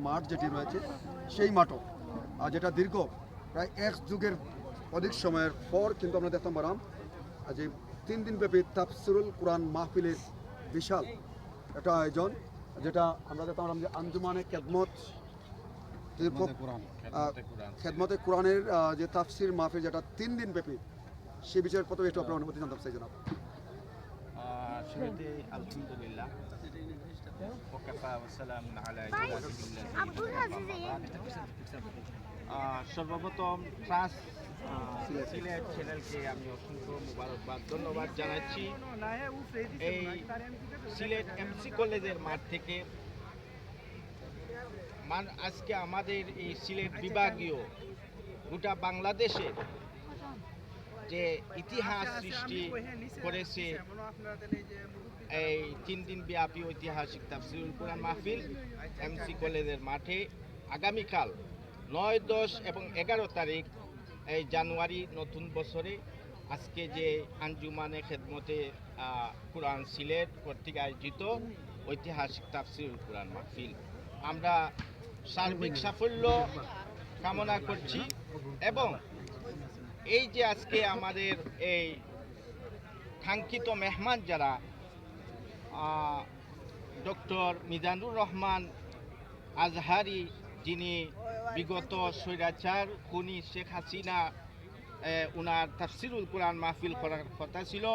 মাঠ যেটি রয়েছে সেই মাঠও যেটা দীর্ঘ প্রায় 1 যুগের অধিক সময়ের পর কিন্তু আমরা দেখতে পারলাম যে 3 দিনব্যাপী তাফসিরুল কোরআন মাহফিলের বিশাল একটা আয়োজন, যেটা আমরা দেখতে পারলাম যে আঞ্জুমানে খেদমতে কোরআনের যে তাফসির মাহফিল, যেটা 3 দিনব্যাপী, সে বিষয়ের প্রথমে একটু আপনার অনুমতি জানতে চাই জনাব। শুরুতে আলহামদুলিল্লাহ সর্বপ্রথম ট্রাস্ট সিলেট চ্যানেলকে আমি অসংখ্য মুবারকবাদ ধন্যবাদ জানাচ্ছি। এই সিলেট এমসি কলেজের মাঠ থেকে আজকে আমাদের এই সিলেট বিভাগীয় গোটা বাংলাদেশের যে ইতিহাস সৃষ্টি করেছে এই 3 দিন ব্যাপী ঐতিহাসিক তাফসিরুল কোরআন মাহফিল এমসি কলেজের মাঠে আগামীকাল 9, 10 এবং 11 তারিখ এই জানুয়ারি নতুন বছরে আজকে যে আঞ্জুমানে খেদমতে কোরআন সিলেট কর্তৃক আয়োজিত ঐতিহাসিক তাফসিরুল কোরআন মাহফিল, আমরা সার্বিক সাফল্য কামনা করছি। এবং এই যে আজকে আমাদের এই কাঙ্ক্ষিত মেহমান যারা ডক্টর মিজানুর রহমান আজহারি, যিনি বিগত স্বৈরাচার খুনি শেখ হাসিনা ওনার তাফসিরুল কোরআন মাহফিল করার কথা ছিল,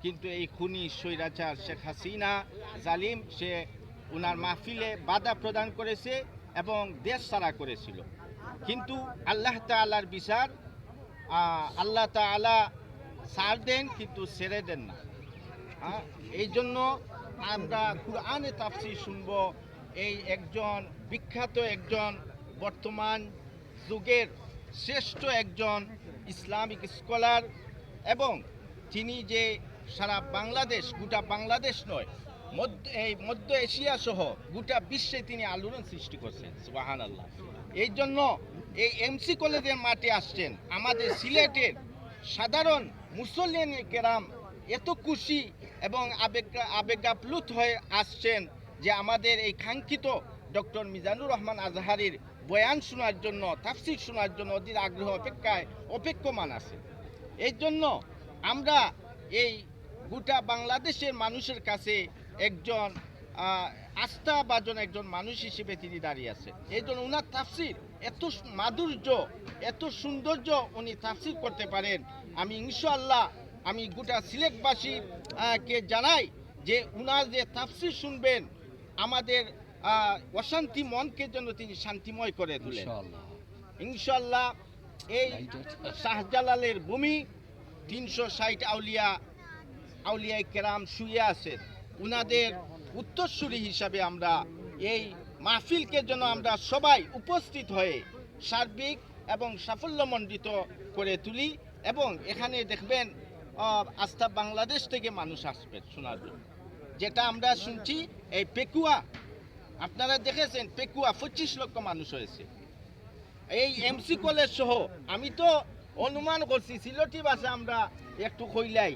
কিন্তু এই খুনি স্বৈরাচার শেখ হাসিনা জালিম সে ওনার মাহফিলে বাধা প্রদান করেছে এবং দেশ ছাড়া করেছিল। কিন্তু আল্লাহ তাআলার বিচার, আল্লাহ তাআলা ছাড় দেন কিন্তু ছেড়ে দেন না। এই জন্য আমরা কোরআনে তাফসির শুনব। এই একজন বিখ্যাত একজন বর্তমান যুগের শ্রেষ্ঠ একজন ইসলামিক স্কলার, এবং তিনি যে সারা বাংলাদেশ, গোটা বাংলাদেশ নয়, মধ্য এশিয়া সহ গোটা বিশ্বে তিনি আলোড়ন সৃষ্টি করছেন। সুবহানাল্লাহ। এই জন্য এই এমসি কলেজের মাঠে আসছেন আমাদের সিলেটের সাধারণ মুসল্লিয়ান কেরাম এত খুশি এবং আবেগাপ্লুত হয়ে আসছেন যে আমাদের এই কাঙ্ক্ষিত ডক্টর মিজানুর রহমান আজহারির বয়ান শোনার জন্য, তাফসির শোনার জন্য অধীর আগ্রহ অপেক্ষমান আছে। এই জন্য আমরা এই গোটা বাংলাদেশের মানুষের কাছে একজন আস্থাভাজন একজন মানুষ হিসেবে তিনি দাঁড়িয়ে আছেন। এই জন্য ওনার তাফসির এত মাধুর্য, এত সৌন্দর্য উনি তাফসির করতে পারেন। আমি ইনশাআল্লাহ আমি গোটা সিলেটবাসী কে জানাই যে উনার যে তাফসির শুনবেন আমাদের অশান্তি মনকে জন্য তিনি শান্তিময় করে তোলেন ইনশাআল্লাহ। এই শাহজালালের ভূমি 360 আউলিয়া কেরাম শুয়ে আছেন, উনাদের উত্তরসূরি হিসাবে আমরা এই মাহফিলকে যেন আমরা সবাই উপস্থিত হয়ে সার্বিক এবং সাফল্যমণ্ডিত করে তুলি। এবং এখানে দেখবেন আস্থা বাংলাদেশ থেকে মানুষ আসবে শোনার জন্য। যেটা আমরা শুনছি এই পেকুয়া, আপনারা দেখেছেন পেকুয়া 25 লক্ষ মানুষ হয়েছে। এই এমসি কলেজ সহ আমি তো অনুমান করছি সিলেটি ভাষা আমরা একটু কইলাই